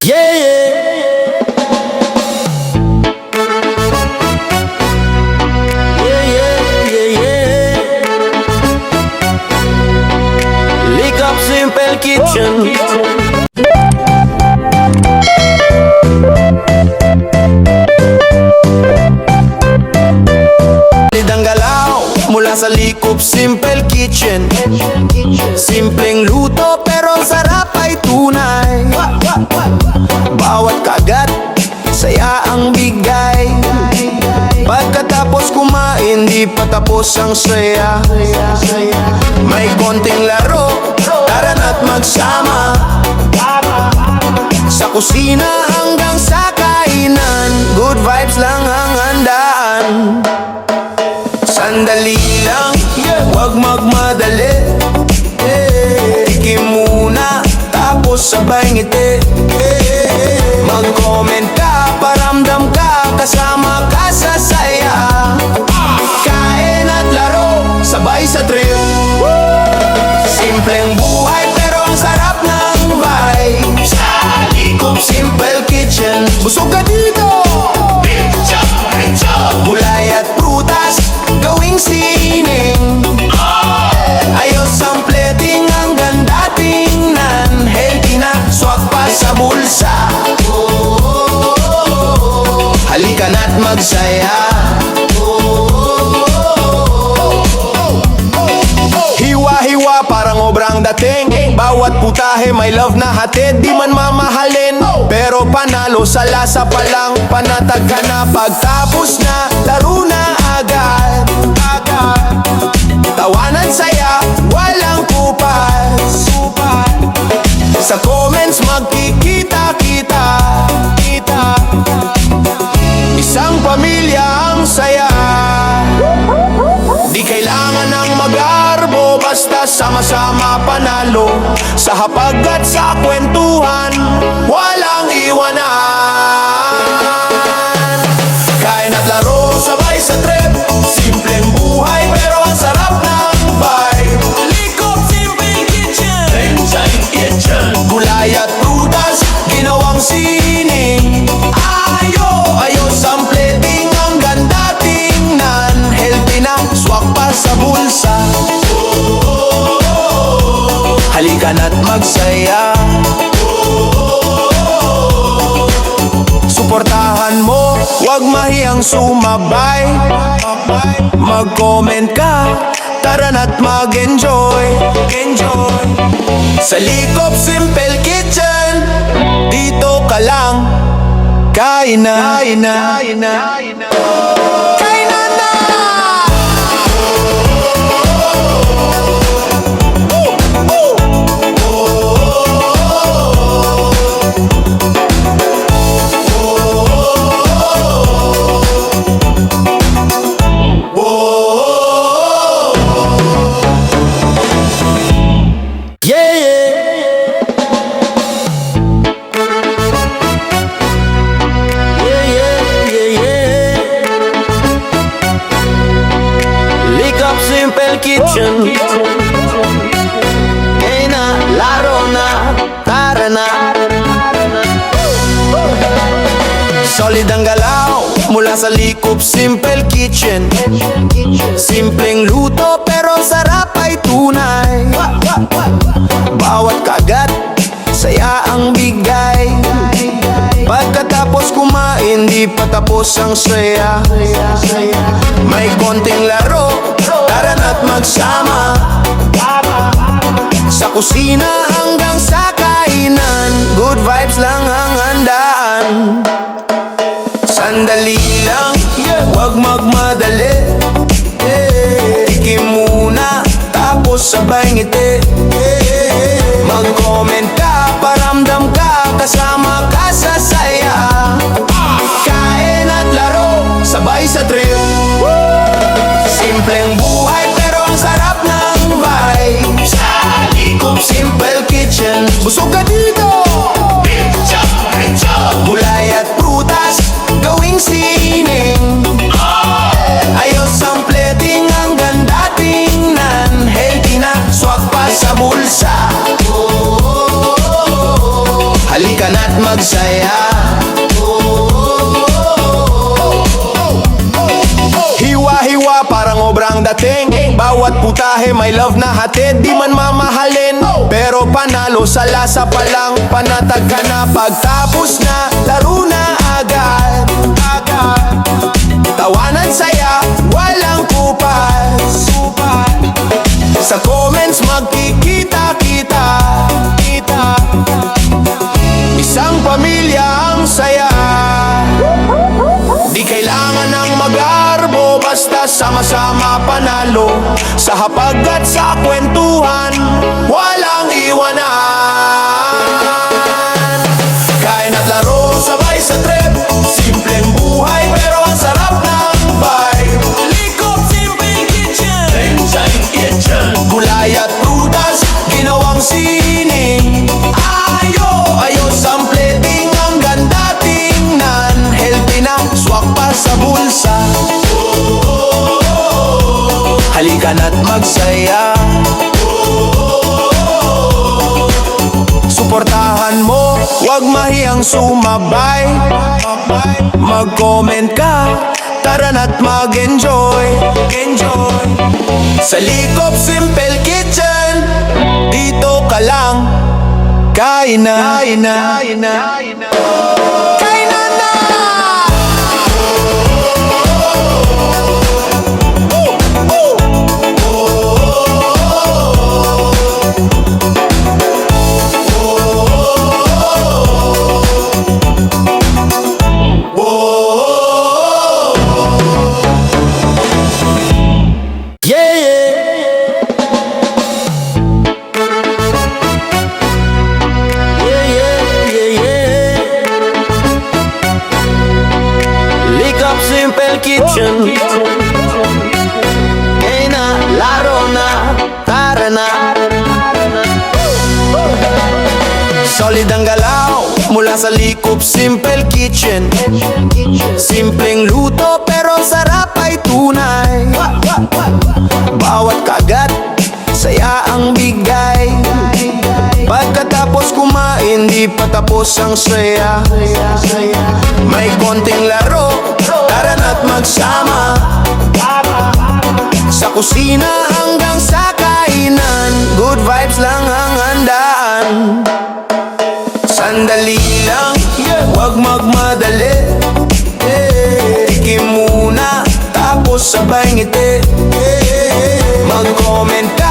Yeah, yeah. Yeah, yeah, yeah, yeah. Lick up Simple Kitchen. Lidang galaw mula sa Likop Simple Kitchen. Simpleng luto pero ang sarap ay tunay. Bawat kagat, saya ang bigay. Pagkatapos kumain, di pa tapos ang saya. May konting laro, tara na't magsama. Sa kusina hanggang sa kainan, good vibes lang ang handaan. Sandali lang, wag magmadali. Tikim muna, tapos sabay ngiti. Mag-comment ka, paramdam ka, kasama ka sa saya. Kain at laro, sabay sa trip. Simpleng buhay pero ang sarap ng vibe. Sa Likop Simple Kitchen, busog ka dito. Gulay at prutas, gawing sining. Ayos ang plating, ang ganda tingnan. Healthy na, swak pa sa bulsa. Halika na't magsaya. Hiwa-hiwa parang obrang dating. Bawat putahe may love na hatid. Di man mamahalin, pero panalo sa lasa pa lang. Panatag ka na pagtapos na, laro na agad. Tawanan saya, walang kupas. Sa comments magkikita-kita. Isang pamilya ang saya. Di kailangan ng mag-arbo, basta sama-sama panalo. Sa hapag at sa kwentuhan, walang iwanan. Kain at laro, sabay sa trip. Simpleng buhay pero ang sarap ng vibe. Likop Simple Kitchen. Gulay at prutas, ginawang sining. Ayos ang plating, ang ganda tingnan. Healthy na, swak pa sa bulsa. Halika na't magsaya. Suportahan mo, wag mahiyang sumabay. Mag-comment ka, tara na't mag-enjoy. Sa Likop Simple Kitchen, dito ka lang. Kain na. Kainan na! Yeah, yeah. Yeah, yeah, yeah. Lick up Simple Kitchen. Kain na, laro na, tara na. Solid ang galaw mula sa Likop Simple Kitchen. Simpleng luto pero ang sarap ay tunay. Bawat kagat, saya ang bigay. Pagkatapos kumain, di pa tapos ang saya. May konting laro, tara na't magsama. Sa kusina hanggang sa kainan, good vibes lang ang handaan. Sandali lang, wag magmadali. Tikim muna, tapos sabay ngiti. Mag-comment ka, paramdam ka, kasama ka sa saya. Kain at laro, sabay sa trip. Simpleng buhay pero ang sarap ng vibe. Sa Likop Simple Kitchen, busog ka dito. Gulay at prutas, gawing sining. Ayos ang plating, ang ganda tingnan. Healthy na, swak pa Halika na't magsaya. Hiwa-hiwa parang obrang dating. Bawat putahe may love na hatid. Di man mamahalin, pero panalo sa lasa pa lang. Panatag ka na pagtapos na, laro na agad. Tawanan saya, walang kupas. Sa comments magkikita-kita. Isang pamilya ang saya. Di kailangan ng mag-arbo, basta sama-sama panalo. Sa hapag at sa kwentuhan, walang iwanan. Kain at laro, sabay sa trip. Simpleng buhay, pero ang sarap ng vibe. Likop Simpleng Kitchen, Renchang Kitchen. Gulay at prutas, ginawang sining. Ayos ang plating, ang ganda tingnan. Healthy na, swak pa sa bulsa. Halika na't magsaya. Suportahan mo, wag mahiyang sumabay. Mag-comment ka, tara na't mag-enjoy. Sa Likop Simple Kitchen, dito ka lang. Kain na. Kain na na. Simple Kitchen. Kaya na, laro na, tara na. Solid ang galaw mula sa Likop Simple Kitchen. Simpleng luto pero sarap ay tunay. Bawat kagat, saya ang bigay. Pagkatapos kumain, di pa tapos ang saya. May konting laro, tara na't magsama. Sa kusina hanggang sa kainan, good vibes lang ang handaan. Sandali lang, wag magmadali. Tikim muna, tapos sabay ngiti. Mag-comment ka,